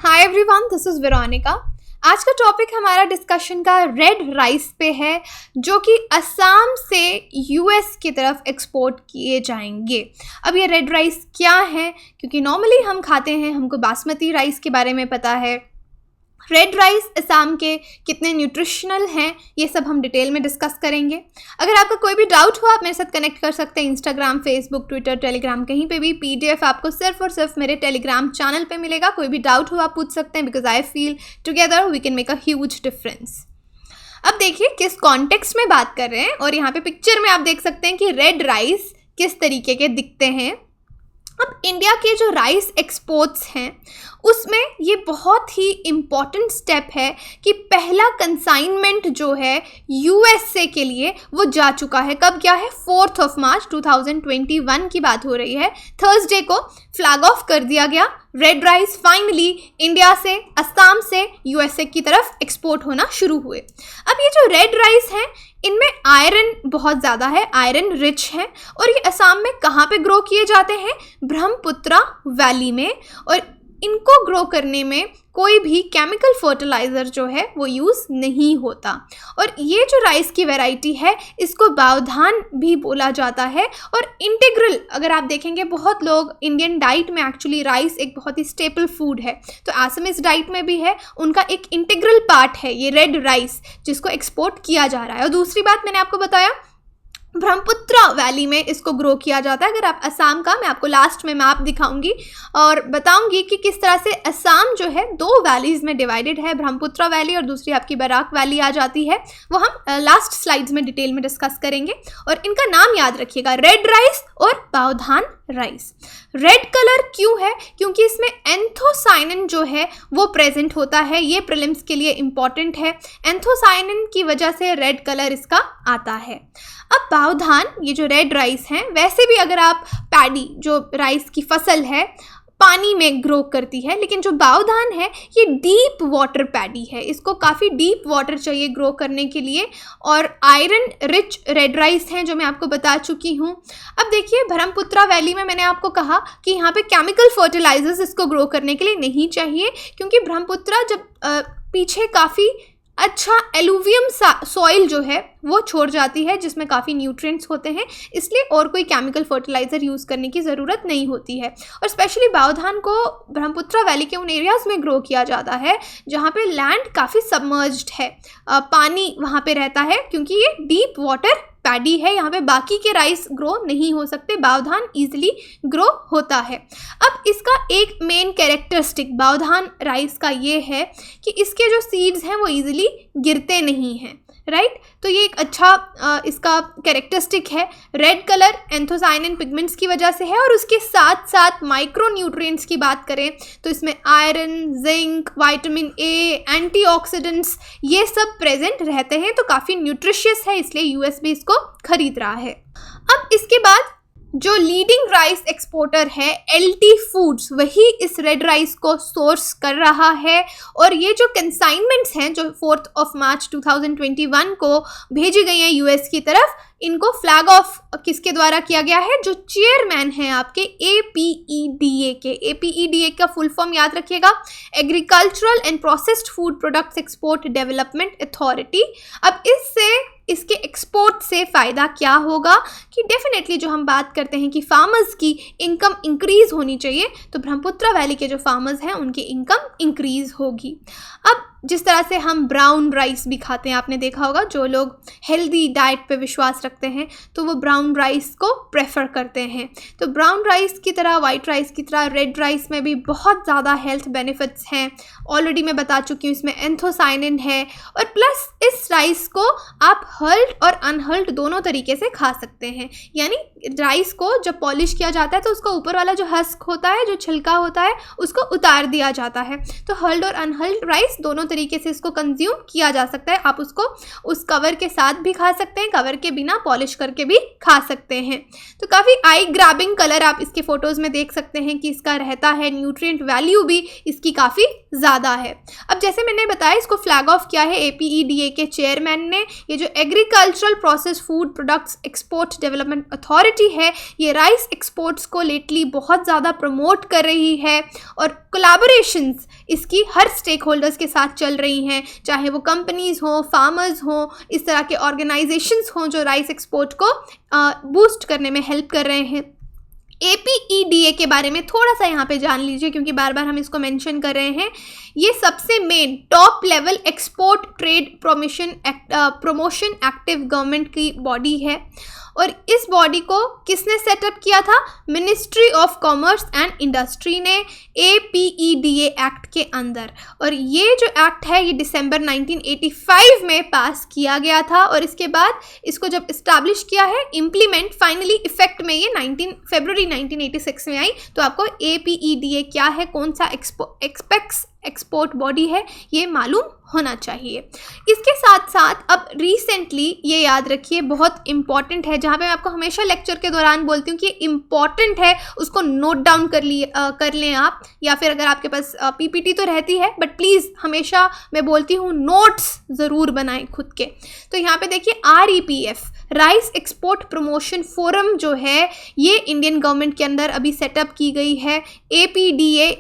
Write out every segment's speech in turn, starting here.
Hi everyone, this is Veronica. आज का topic हमारा डिस्कशन का रेड राइस पे है, जो कि असम से यूएस की तरफ एक्सपोर्ट किए जाएंगे। अब ये रेड राइस क्या है, क्योंकि नॉर्मली हम खाते हैं, हमको बासमती राइस के बारे में पता है। रेड राइस असम के कितने न्यूट्रिशनल हैं, ये सब हम डिटेल में डिस्कस करेंगे। अगर आपका कोई भी डाउट हो, आप मेरे साथ कनेक्ट कर सकते हैं इंस्टाग्राम, फेसबुक, ट्विटर, टेलीग्राम, कहीं पे भी। पीडीएफ आपको सिर्फ और सिर्फ मेरे टेलीग्राम चैनल पे मिलेगा। कोई भी डाउट हो आप पूछ सकते हैं, because I feel together we can make a huge difference. अब देखिए किस कॉन्टेक्स्ट में बात कर रहे हैं, और यहाँ पे पिक्चर में आप देख सकते हैं कि रेड राइस किस तरीके के दिखते हैं। अब इंडिया के जो राइस एक्सपोर्ट्स हैं उसमें ये बहुत ही इम्पॉर्टेंट स्टेप है कि पहला कंसाइनमेंट जो है यूएसए के लिए वो जा चुका है। कब गया है? 4 मार्च 2021 की बात हो रही है। थर्सडे को फ्लैग ऑफ कर दिया गया। रेड राइस फाइनली इंडिया से, असम से यूएसए की तरफ एक्सपोर्ट होना शुरू हुए। अब ये जो रेड राइस हैं इनमें आयरन बहुत ज़्यादा है, आयरन रिच है। और ये असम में कहाँ पे ग्रो किए जाते हैं? ब्रह्मपुत्रा वैली में। और इनको ग्रो करने में कोई भी केमिकल फर्टिलाइज़र जो है वो यूज़ नहीं होता। और ये जो राइस की वैरायटी है इसको बावधान भी बोला जाता है। और इंटीग्रल, अगर आप देखेंगे, बहुत लोग इंडियन डाइट में एक्चुअली राइस एक बहुत ही स्टेपल फूड है, तो आसामीज डाइट में भी है, उनका एक इंटीग्रल पार्ट है ये रेड राइस, जिसको एक्सपोर्ट किया जा रहा है। और दूसरी बात मैंने आपको बताया, ब्रह्मपुत्रा वैली में इसको ग्रो किया जाता है। अगर आप असम का, मैं आपको लास्ट में मैप दिखाऊंगी और बताऊंगी कि किस तरह से असम जो है 2 वैलीज में डिवाइडेड है, ब्रह्मपुत्रा वैली और दूसरी आपकी बराक वैली आ जाती है। वो हम लास्ट स्लाइड्स में डिटेल में डिस्कस करेंगे। और इनका नाम याद रखिएगा, रेड राइस और बावधान राइस। रेड कलर क्यों है? क्योंकि इसमें एंथोसाइनिन जो है वो प्रेजेंट होता है। ये प्रीलिम्स के लिए इम्पॉर्टेंट है। एंथोसाइनिन की वजह से रेड कलर इसका आता है। अब बावधान, ये जो रेड राइस हैं, वैसे भी अगर आप पैडी, जो राइस की फसल है, पानी में ग्रो करती है, लेकिन जो बावधान है ये डीप वाटर पैडी है। इसको काफ़ी डीप वाटर चाहिए ग्रो करने के लिए। और आयरन रिच रेड राइस हैं, जो मैं आपको बता चुकी हूँ। अब देखिए, ब्रह्मपुत्रा वैली में मैंने आपको कहा कि यहाँ पे केमिकल फर्टिलाइजर्स इसको ग्रो करने के लिए नहीं चाहिए, क्योंकि ब्रह्मपुत्रा जब पीछे काफ़ी अच्छा एलुवियम सॉइल जो है वो छोड़ जाती है, जिसमें काफ़ी न्यूट्रिएंट्स होते हैं, इसलिए और कोई केमिकल फर्टिलाइज़र यूज़ करने की ज़रूरत नहीं होती है। और स्पेशली बावधान को ब्रह्मपुत्रा वैली के उन एरियाज़ में ग्रो किया जाता है जहाँ पे लैंड काफ़ी सबमर्ज्ड है, पानी वहाँ पे रहता है, क्योंकि ये डीप वाटर पैडी है। यहाँ पे बाकी के राइस ग्रो नहीं हो सकते, बावधान ईजिली ग्रो होता है। अब इसका एक मेन कैरेक्टरिस्टिक बावधान राइस का ये है कि इसके जो सीड्स हैं वो ईजिली गिरते नहीं हैं, राइट। तो ये एक अच्छा इसका कैरेक्टरिस्टिक है। रेड कलर एंथोसाइनिन पिगमेंट्स की वजह से है। और उसके साथ साथ माइक्रो न्यूट्रिएंट्स की बात करें तो इसमें iron, zinc, vitamin A, antioxidants, ये सब प्रेजेंट रहते हैं। तो काफ़ी न्यूट्रिशियस है, इसलिए यूएस भी इसको खरीद रहा है। अब इसके बाद जो लीडिंग राइस एक्सपोर्टर है एलटी फूड्स, वही इस रेड राइस को सोर्स कर रहा है। और ये जो कंसाइनमेंट्स हैं जो 4 मार्च 2021 को भेजी गई हैं यूएस की तरफ, इनको फ्लैग ऑफ किसके द्वारा किया गया है? जो चेयरमैन हैं आपके APEDA के। APEDA का फुल फॉर्म याद रखिएगा, agricultural and processed food products export development authority. अब इसके एक्सपोर्ट से फ़ायदा क्या होगा कि डेफिनेटली जो हम बात करते हैं कि फार्मर्स की इनकम इंक्रीज़ होनी चाहिए, तो ब्रह्मपुत्रा वैली के जो फार्मर्स हैं उनकी इनकम इंक्रीज़ होगी। अब जिस तरह से हम ब्राउन राइस भी खाते हैं, आपने देखा होगा, जो लोग हेल्दी डाइट पे विश्वास रखते हैं तो वो ब्राउन राइस को प्रेफर करते हैं। तो ब्राउन राइस की तरह, वाइट राइस की तरह रेड राइस में भी बहुत ज़्यादा हेल्थ बेनिफिट्स हैं। ऑलरेडी मैं बता चुकी हूँ, इसमें एंथोसाइनिन है। और प्लस इस राइस को आप हल्ड और अनहल्ड दोनों तरीके से खा सकते हैं। यानी राइस को जब पॉलिश किया जाता है तो उसका ऊपर वाला जो हस्क होता है, जो छिलका होता है, उसको उतार दिया जाता है। तो हल्ड और अनहल्ड राइस दोनों तरीके से इसको कंज्यूम किया जा सकता है। आप उसको उस कवर के साथ भी खा सकते हैं, कवर के बिना पॉलिश करके भी खा सकते हैं। तो काफ़ी आई ग्रैबिंग कलर आप इसके फोटोज़ में देख सकते हैं कि इसका रहता है। न्यूट्रिएंट वैल्यू भी इसकी काफ़ी ज़्यादा है। अब जैसे मैंने बताया, इसको फ्लैग ऑफ किया है APEDA के चेयरमैन ने। ये जो agricultural process food products export development authority है, ये राइस एक्सपोर्ट्स को लेटली बहुत ज़्यादा प्रमोट कर रही है और कोलैबोरेशंस इसकी हर स्टेक होल्डर्स के साथ चल रही हैं, चाहे वो कंपनीज़ हों, फार्मर्स हों, इस तरह के ऑर्गेनाइजेशंस हों जो राइस एक्सपोर्ट को बूस्ट करने में हेल्प कर रहे हैं। APEDA के बारे में थोड़ा सा यहाँ पे जान लीजिए, क्योंकि बार बार हम इसको मेंशन कर रहे हैं। ये सबसे main top level export trade promotion active government की बॉडी है और इस बॉडी को किसने सेटअप किया था? Ministry of commerce and industry ने APEDA एक्ट के अंदर। और ये जो एक्ट है ये दिसंबर 1985 में पास किया गया था और इसके बाद इसको जब इस्टेब्लिश किया है, इम्प्लीमेंट फाइनली इफेक्ट में ये फरवरी 1986 में आई। तो आपको APEDA क्या है, कौन सा एक्सपोर्ट बॉडी है, ये मालूम होना चाहिए। इसके साथ साथ अब रिसेंटली ये याद रखिए, बहुत इंपॉर्टेंट है, जहाँ पे मैं आपको हमेशा लेक्चर के दौरान बोलती हूँ कि इंपॉर्टेंट है, उसको नोट डाउन कर लें आप, या फिर अगर आपके पास PPT तो रहती है, बट प्लीज़ हमेशा मैं बोलती हूँ नोट्स ज़रूर बनाएं खुद के। तो यहाँ पे देखिए REPF rice export promotion forum जो है, ये इंडियन गवर्नमेंट के अंदर अभी सेटअप की गई है, APEDA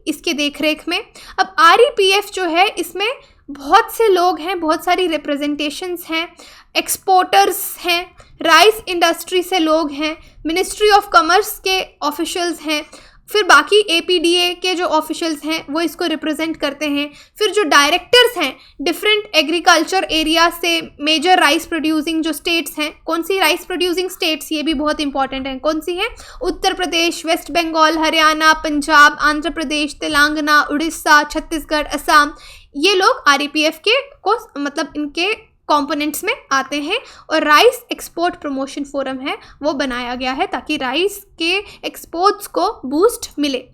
इसके देखरेख में। अब REPF जो है, इसमें बहुत से लोग हैं, बहुत सारी रिप्रेजेंटेशंस हैं, एक्सपोर्टर्स हैं, राइस इंडस्ट्री से लोग हैं, मिनिस्ट्री ऑफ कॉमर्स के ऑफिशियल्स हैं, फिर बाकी APEDA के जो ऑफिशियल्स हैं वो इसको रिप्रेजेंट करते हैं, फिर जो डायरेक्टर्स हैं डिफरेंट एग्रीकल्चर एरिया से, मेजर राइस प्रोड्यूसिंग जो स्टेट्स हैं, कौन सी राइस प्रोड्यूसिंग स्टेट्स, ये भी बहुत इंपॉर्टेंट हैं, कौन सी हैं? उत्तर प्रदेश, वेस्ट बंगाल, हरियाणा, पंजाब, आंध्र प्रदेश, तेलंगाना, उड़ीसा, छत्तीसगढ़, असम, ये लोग REPF के को मतलब इनके कंपोनेंट्स में आते हैं। और राइस एक्सपोर्ट प्रमोशन फोरम है वो बनाया गया है ताकि राइस के एक्सपोर्ट्स को बूस्ट मिले।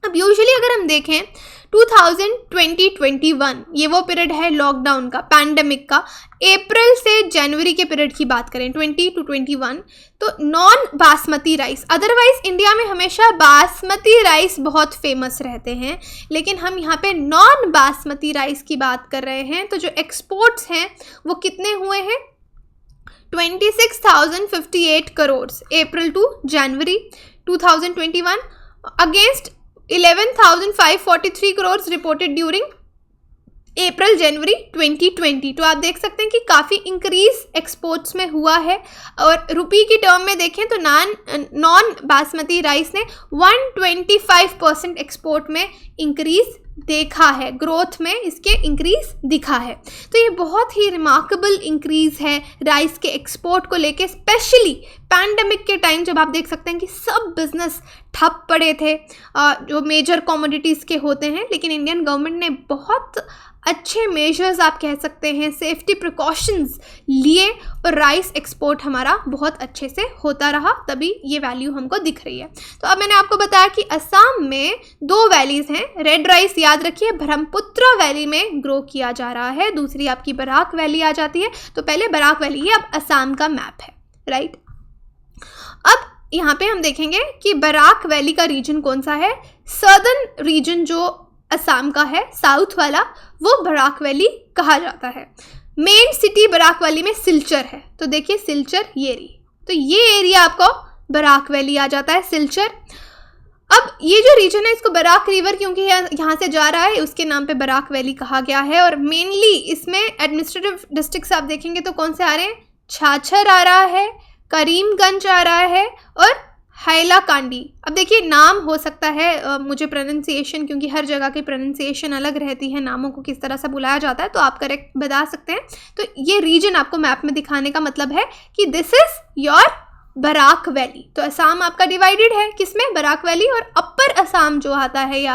अब यूजुअली अगर हम देखें 2020-21 ये वो पीरियड है लॉकडाउन का, पैंडेमिक का, अप्रैल से जनवरी के पीरियड की बात करें 20 to 21, तो non basmati rice, otherwise India में हमेशा बासमती राइस बहुत फेमस रहते हैं, लेकिन हम यहाँ पे नॉन बासमती राइस की बात कर रहे हैं। तो जो एक्सपोर्ट्स हैं वो कितने हुए हैं? 26,058 crore April to January 2021 against 11,543 crore reported during April January 2020। तो आप देख सकते हैं कि काफ़ी इंक्रीज एक्सपोर्ट्स में हुआ है। और रुपी की टर्म में देखें तो नॉन बासमती राइस ने 125% एक्सपोर्ट में इंक्रीज देखा है, ग्रोथ में इसके इंक्रीज दिखा है। तो ये बहुत ही रिमार्केबल इंक्रीज है राइस के एक्सपोर्ट को लेके, स्पेशली पैंडेमिक के टाइम जब आप देख सकते हैं कि सब बिजनेस ठप पड़े थे जो मेजर कमोडिटीज़ के होते हैं, लेकिन इंडियन गवर्नमेंट ने बहुत अच्छे मेजर्स आप कह सकते हैं, सेफ्टी प्रिकॉशंस लिए और राइस एक्सपोर्ट हमारा बहुत अच्छे से होता रहा, तभी ये वैल्यू हमको दिख रही है। तो अब मैंने आपको बताया कि असम में 2 वैलीज़ हैं। रेड राइस याद रखिए ब्रह्मपुत्र वैली में ग्रो किया जा रहा है, दूसरी आपकी बराक वैली आ जाती है। तो पहले बराक वैली, ये अब असम का मैप है, राइट। अब यहाँ पे हम देखेंगे कि बराक वैली का रीजन कौन सा है। सदर्न रीजन जो असम का है, साउथ वाला, वो बराक वैली कहा जाता है। मेन सिटी बराक वैली में सिलचर है। तो देखिए सिलचर ये रही, तो ये एरिया आपको बराक वैली आ जाता है, सिलचर। अब ये जो रीजन है इसको बराक रिवर क्योंकि यहाँ से जा रहा है उसके नाम पे बराक वैली कहा गया है। और मेनली इसमें एडमिनिस्ट्रेटिव डिस्ट्रिक्ट्स आप देखेंगे तो कौन से आ रहे हैं? छाछर आ रहा है, करीमगंज आ रहा है और हैलाकांडी। अब देखिए नाम हो सकता है मुझे प्रोनाउंसिएशन, क्योंकि हर जगह की प्रोनाउंसिएशन अलग रहती है, नामों को किस तरह से बुलाया जाता है, तो आप करेक्ट बता सकते हैं। तो ये रीजन आपको मैप में दिखाने का मतलब है कि this is your Barak valley. तो असम आपका डिवाइडेड है किसमें? बराक वैली। और अपर असम जो आता है ये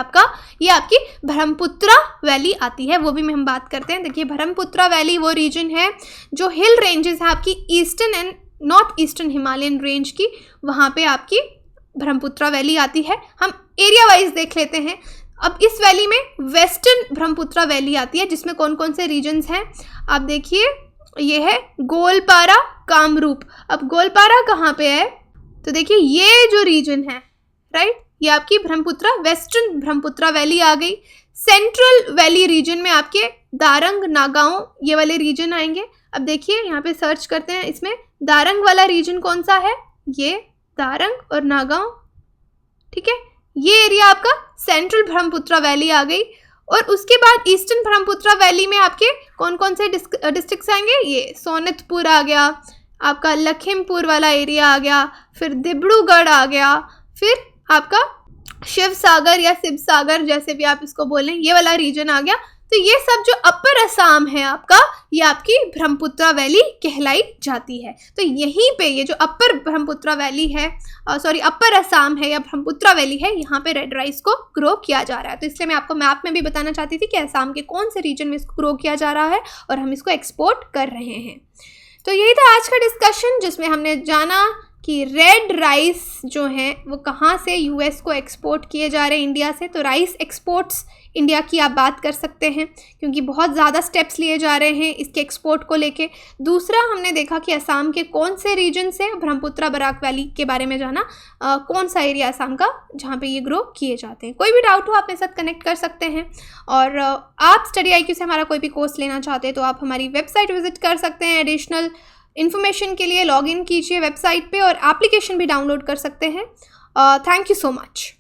आपकी ब्रह्मपुत्र वैली आती है, वो भी हम बात करते हैं। देखिए ब्रह्मपुत्र वैली वो रीजन है जो हिल रेंजेस है आपकी eastern and north eastern Himalayan range की, वहाँ पे आपकी ब्रह्मपुत्र वैली आती है। हम एरिया वाइज देख लेते हैं। अब इस वैली में वेस्टर्न ब्रह्मपुत्र वैली आती है, जिसमें कौन कौन से रीजन्स हैं आप देखिए। ये है गोलपारा, कामरूप। अब गोलपारा कहाँ पे है? तो देखिए ये जो रीजन है, राइट, ये आपकी ब्रह्मपुत्र वेस्टर्न ब्रह्मपुत्र वैली आ गई। सेंट्रल वैली रीजन में आपके दारंग, नागांव ये वाले रीजन आएंगे। अब देखिए यहाँ पे सर्च करते हैं, इसमें दारंग वाला रीजन कौन सा है, ये दारंग और नागांव, ठीक है। ये एरिया आपका सेंट्रल ब्रह्मपुत्र वैली आ गई। और उसके बाद ईस्टर्न ब्रह्मपुत्र वैली में आपके कौन कौन से डिस्ट्रिक्ट्स आएंगे, ये सोनितपुर आ गया, आपका लखीमपुर वाला एरिया आ गया, फिर डिब्रूगढ़ आ गया, फिर आपका शिव सागर या शिव सागर जैसे भी आप इसको बोलें, ये वाला रीजन आ गया। तो ये सब जो अपर असम है आपका, ये आपकी ब्रह्मपुत्र वैली कहलाई जाती है। तो यहीं पे ये जो अपर ब्रह्मपुत्र वैली है, अपर असम है या ब्रह्मपुत्र वैली है, यहाँ पे रेड राइस को ग्रो किया जा रहा है। तो इसलिए मैं आपको मैप में भी बताना चाहती थी कि असम के कौन से रीजन में इसको ग्रो किया जा रहा है और हम इसको एक्सपोर्ट कर रहे हैं। तो यही था आज का डिस्कशन, जिसमें हमने जाना कि रेड राइस जो हैं वो कहाँ से यूएस को एक्सपोर्ट किए जा रहे हैं इंडिया से। तो राइस एक्सपोर्ट्स इंडिया की आप बात कर सकते हैं, क्योंकि बहुत ज़्यादा स्टेप्स लिए जा रहे हैं इसके एक्सपोर्ट को लेके। दूसरा हमने देखा कि असम के कौन से रीजन से, ब्रह्मपुत्र बराक वैली के बारे में जाना, कौन सा एरिया असम का जहाँ पे ये ग्रो किए जाते हैं। कोई भी डाउट हो आप मेरे साथ कनेक्ट कर सकते हैं। और आप स्टडी IQ से हमारा कोई भी कोर्स लेना चाहते हैं तो आप हमारी वेबसाइट विजिट कर सकते हैं। एडिशनल इन्फॉर्मेशन के लिए लॉगिन कीजिए वेबसाइट पे और एप्लीकेशन भी डाउनलोड कर सकते हैं। Thank you so much.